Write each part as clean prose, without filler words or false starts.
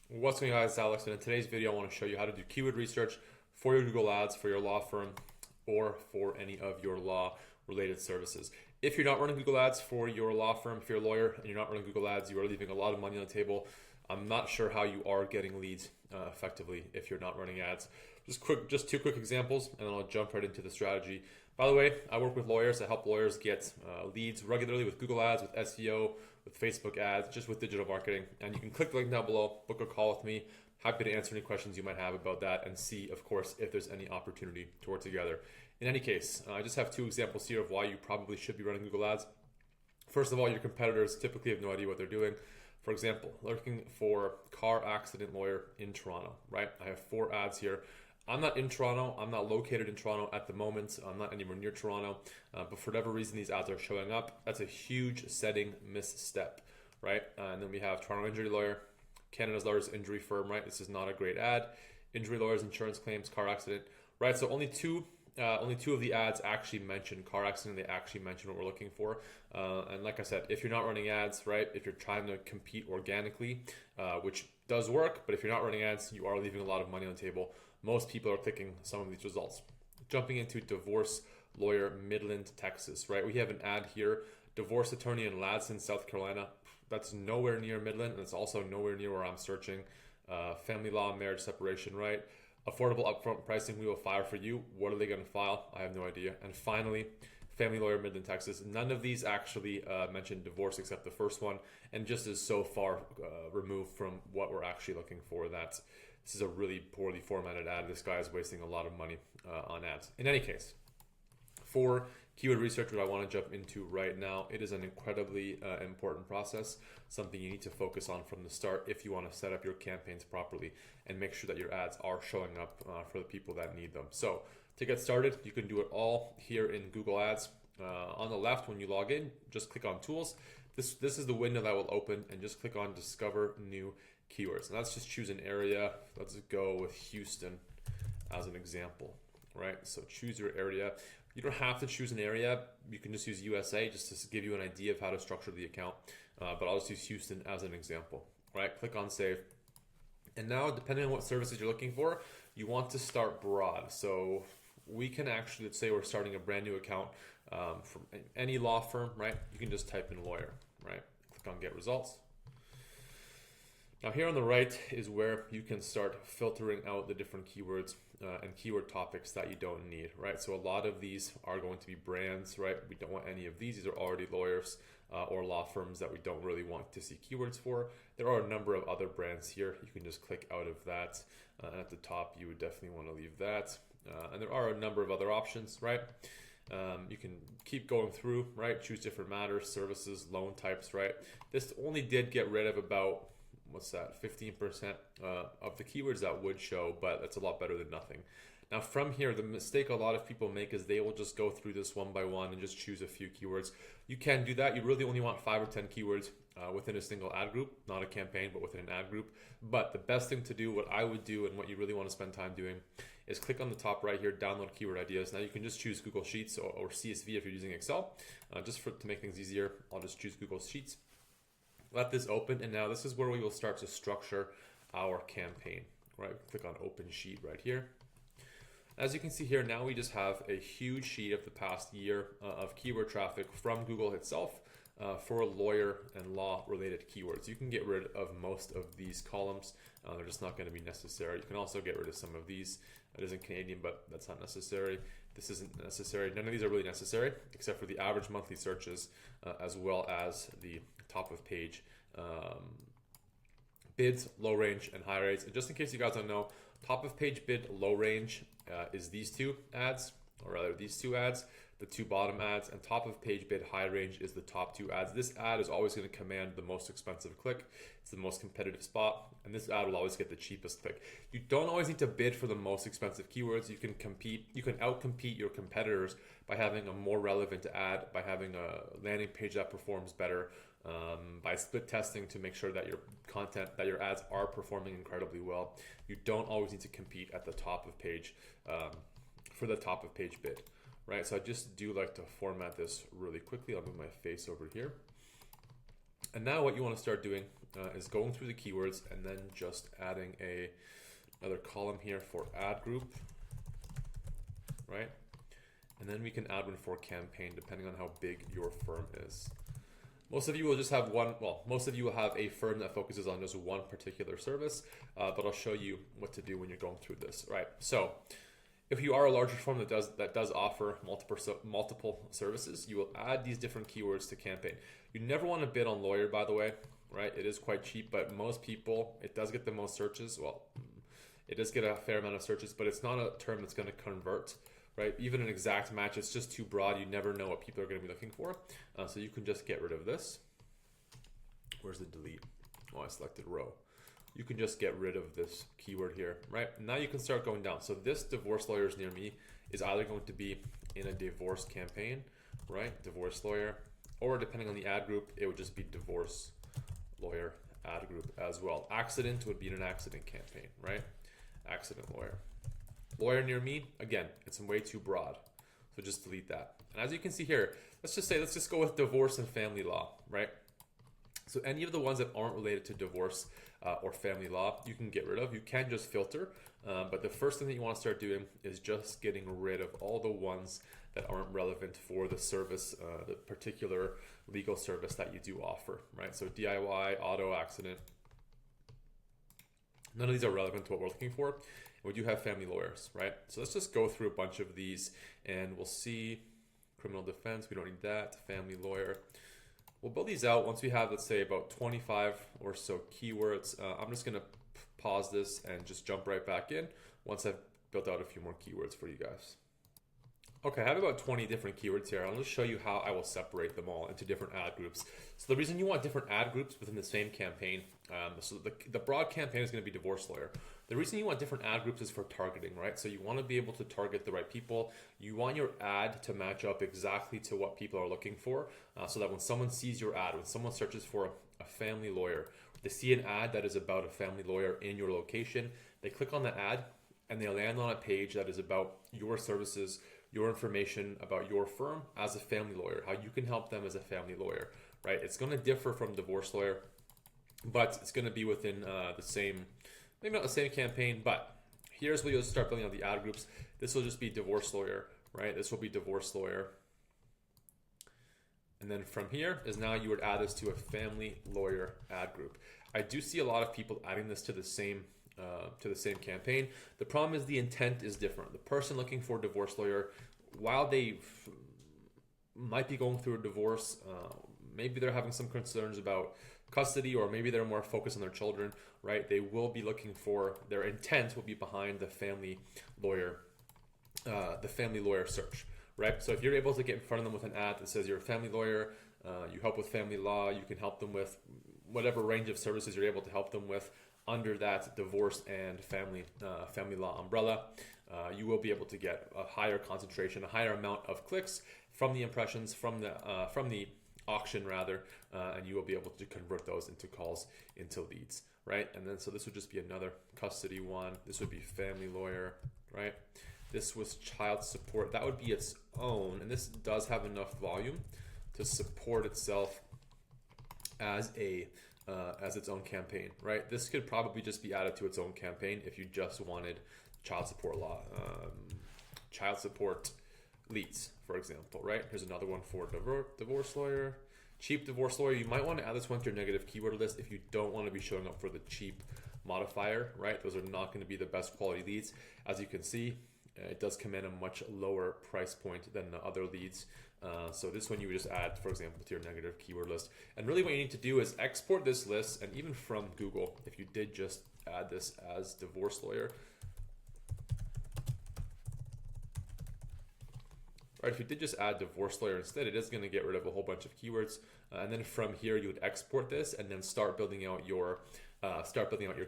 What's going on, guys? It's Alex, and in today's video, I want to show you how to do keyword research for your Google Ads, for your law firm, or for any of your law-related services. If you're not running Google Ads for your law firm, if you're a lawyer and you're not running Google Ads, you are leaving a lot of money on the table. I'm not sure how you are getting leads effectively if you're not running ads. Just two quick examples, and then I'll jump right into the strategy. By the way, I work with lawyers. I help lawyers get leads regularly with Google Ads, with SEO, with Facebook ads, just with digital marketing. And you can click the link down below, book a call with me. Happy to answer any questions you might have about that and see, of course, if there's any opportunity to work together. In any case, I just have two examples here of why you probably should be running Google Ads. First of all, your competitors typically have no idea what they're doing. For example, looking for car accident lawyer in Toronto, right? I have 4 ads here. I'm not in Toronto. I'm not located in Toronto at the moment. I'm not anywhere near Toronto. But for whatever reason, these ads are showing up. That's a huge setting misstep, right? And then we have Toronto injury lawyer, Canada's largest injury firm, right? This is not a great ad. Injury lawyers, insurance claims, car accident, right? So only two of the ads actually mention car accident. They actually mention what we're looking for. And like I said, if you're not running ads, right, if you're trying to compete organically, which does work, but if you're not running ads, you are leaving a lot of money on the table. Most people are clicking some of these results. Jumping into divorce lawyer, Midland, Texas, right? We have an ad here, divorce attorney in Ladson, South Carolina. That's nowhere near Midland, and it's also nowhere near where I'm searching. Family law, marriage separation, right? Affordable upfront pricing, we will file for you. What are they going to file? I have no idea. And finally, family lawyer, Midland, Texas. None of these actually mention divorce except the first one, and just is so far removed from what we're actually looking for that this is a really poorly formatted ad. This guy is wasting a lot of money on ads. In any case, for keyword research, what I want to jump into right now, it is an incredibly important process, something you need to focus on from the start if you want to set up your campaigns properly and make sure that your ads are showing up for the people that need them. So to get started, you can do it all here in Google Ads. On the left, when you log in, just click on Tools. This is the window that will open, and just click on Discover New Keywords. And let's just choose an area. Let's go with Houston as an example, right? So choose your area. You don't have to choose an area. You can just use USA just to give you an idea of how to structure the account. But I'll just use Houston as an example, right? Click on Save. And now, depending on what services you're looking for, you want to start broad. So we can actually, let's say we're starting a brand new account from any law firm, right? You can just type in lawyer, right? Click on Get Results. Now here on the right is where you can start filtering out the different keywords and keyword topics that you don't need, right? So a lot of these are going to be brands, right? We don't want any of these. These are already lawyers or law firms that we don't really want to see keywords for. There are a number of other brands here. You can just click out of that. And at the top, you would definitely want to leave that. And there are a number of other options, right? You can keep going through, right? Choose different matters, services, loan types, right? This only did get rid of about 15% of the keywords that would show, but that's a lot better than nothing. Now from here, the mistake a lot of people make is they will just go through this one by one and just choose a few keywords. You can do that. You really only want 5 or 10 keywords within a single ad group, not a campaign, but within an ad group. But the best thing to do, what I would do and what you really want to spend time doing, is click on the top right here, download keyword ideas. Now you can just choose Google Sheets or CSV if you're using Excel. To make things easier, I'll just choose Google Sheets. Let this open, and now this is where we will start to structure our campaign, right? Click on Open Sheet right here. As you can see here, now we just have a huge sheet of the past year of keyword traffic from Google itself for lawyer and law related keywords. You can get rid of most of these columns. They're just not going to be necessary. You can also get rid of some of these. It isn't Canadian, but that's not necessary. This isn't necessary. None of these are really necessary except for the average monthly searches as well as the top of page bids, low range, and high rates. And just in case you guys don't know, top of page bid, low range is these two ads, or rather these two ads, the 2 bottom ads, and top of page bid, high range is the top 2 ads. This ad is always going to command the most expensive click. It's the most competitive spot, and this ad will always get the cheapest click. You don't always need to bid for the most expensive keywords. You can outcompete your competitors by having a more relevant ad, by having a landing page that performs better, by split testing to make sure that your content, that your ads are performing incredibly well. You don't always need to compete at the top of page for the top of page bid, right? So I just do like to format this really quickly. I'll move my face over here. And now what you want to start doing is going through the keywords and then just adding another column here for ad group, right? And then we can add one for campaign depending on how big your firm is. Most of you will just have most of you will have a firm that focuses on just one particular service, but I'll show you what to do when you're going through this, right? So if you are a larger firm that does offer multiple services, you will add these different keywords to campaign. You never want to bid on lawyer, by the way, right? It is quite cheap, but most people, it does get the most searches. Well, it does get a fair amount of searches, but it's not a term that's going to convert, right? Even an exact match, it's just too broad. You never know what people are going to be looking for. So you can just get rid of this. Where's the delete? Oh, I selected row. You can just get rid of this keyword here, right? Now you can start going down. So this divorce lawyers near me is either going to be in a divorce campaign, right? Divorce lawyer, or depending on the ad group, it would just be divorce lawyer ad group as well. Accident would be in an accident campaign, right? Accident lawyer. Lawyer near me, again, it's way too broad. So just delete that. And as you can see here, let's just go with divorce and family law, right? So any of the ones that aren't related to divorce or family law, you can get rid of. You can just filter, but the first thing that you want to start doing is just getting rid of all the ones that aren't relevant for the service, the particular legal service that you do offer, right? So DIY, auto, accident, none of these are relevant to what we're looking for. And we do have family lawyers, right? So let's just go through a bunch of these and we'll see criminal defense. We don't need that. Family lawyer. We'll build these out once we have, let's say, about 25 or so keywords. I'm just going to pause this and just jump right back in once I've built out a few more keywords for you guys. Okay, I have about 20 different keywords here. I'll just show you how I will separate them all into different ad groups. So the reason you want different ad groups within the same campaign, so the broad campaign is going to be divorce lawyer. The reason you want different ad groups is for targeting, right? So you want to be able to target the right people. You want your ad to match up exactly to what people are looking for, so that when someone sees your ad, when someone searches for a family lawyer, they see an ad that is about a family lawyer in your location, they click on the ad and they land on a page that is about your services, your information about your firm as a family lawyer, how you can help them as a family lawyer, right? It's going to differ from divorce lawyer, but it's going to be within the same, maybe not the same campaign, but here's where you'll start building out the ad groups. This will just be divorce lawyer, right? This will be divorce lawyer. And then from here is now you would add this to a family lawyer ad group. I do see a lot of people adding this to the same campaign. The problem is the intent is different. The person looking for a divorce lawyer, while they might be going through a divorce, maybe they're having some concerns about custody, or maybe they're more focused on their children, right? They will be looking for, their intent will be behind the family lawyer search, right? So if you're able to get in front of them with an ad that says you're a family lawyer, you help with family law, you can help them with whatever range of services you're able to help them with under that divorce and family law umbrella, you will be able to get a higher concentration, a higher amount of clicks from the impressions, from the auction rather, and you will be able to convert those into calls, into leads, right? And then so this would just be another custody one. This would be family lawyer, right? This was child support. That would be its own, and this does have enough volume to support itself as its own campaign, right? This could probably just be added to its own campaign if you just wanted child support law, child support leads, for example, right? Here's another one for divorce lawyer, cheap divorce lawyer. You might want to add this one to your negative keyword list if you don't want to be showing up for the cheap modifier, right? Those are not going to be the best quality leads. As you can see, it does command a much lower price point than the other leads. So this one you would just add, for example, to your negative keyword list. And really what you need to do is export this list, and even from Google, if you did just add this as divorce lawyer, right, if you did just add divorce lawyer instead, it is going to get rid of a whole bunch of keywords. And then from here, you would export this and then start building out your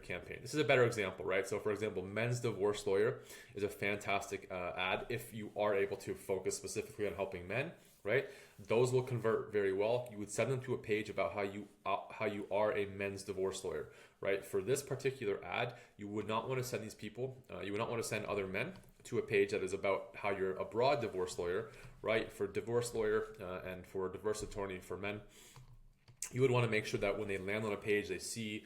campaign. This is a better example, right? So for example, men's divorce lawyer is a fantastic ad if you are able to focus specifically on helping men, right? Those will convert very well. You would send them to a page about how you are a men's divorce lawyer, right? For this particular ad, you would not want to send these people, you would not want to send other men to a page that is about how you're a broad divorce lawyer, right? For divorce lawyer and for divorce attorney for men, you would want to make sure that when they land on a page, they see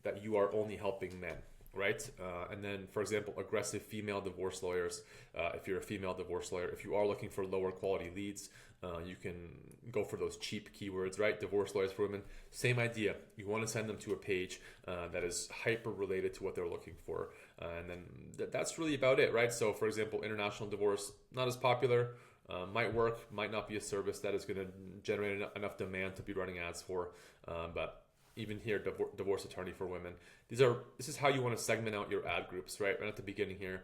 that you are only helping men, right? And then, for example, aggressive female divorce lawyers. If you're a female divorce lawyer, if you are looking for lower quality leads, you can go for those cheap keywords, right? Divorce lawyers for women, same idea. You want to send them to a page that is hyper related to what they're looking for. And then that's really about it, right? So, for example, international divorce, not as popular. Might work, might not be a service that is going to generate enough demand to be running ads for, but even here, divorce attorney for women. This is how you want to segment out your ad groups, right at the beginning here.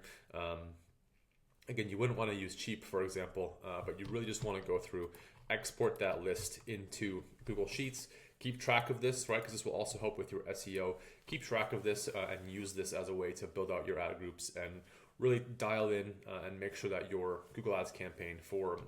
Again, you wouldn't want to use cheap, for example, but you really just want to go through, export that list into Google Sheets, keep track of this, right? Because this will also help with your SEO. Keep track of this and use this as a way to build out your ad groups and really dial in and make sure that your Google Ads campaign for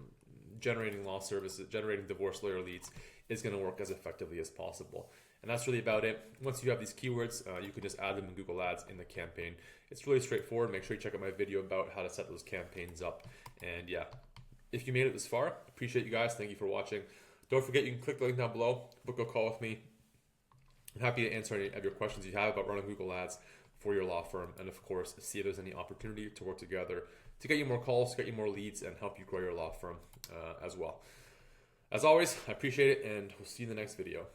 generating law services, generating divorce lawyer leads is going to work as effectively as possible. And that's really about it. Once you have these keywords, you can just add them in Google Ads in the campaign. It's really straightforward. Make sure you check out my video about how to set those campaigns up. And yeah, if you made it this far, appreciate you guys. Thank you for watching. Don't forget, you can click the link down below, book a call with me. I'm happy to answer any of your questions you have about running Google Ads for your law firm, and of course, see if there's any opportunity to work together to get you more calls, get you more leads, and help you grow your law firm as well. As always, I appreciate it, and we'll see you in the next video.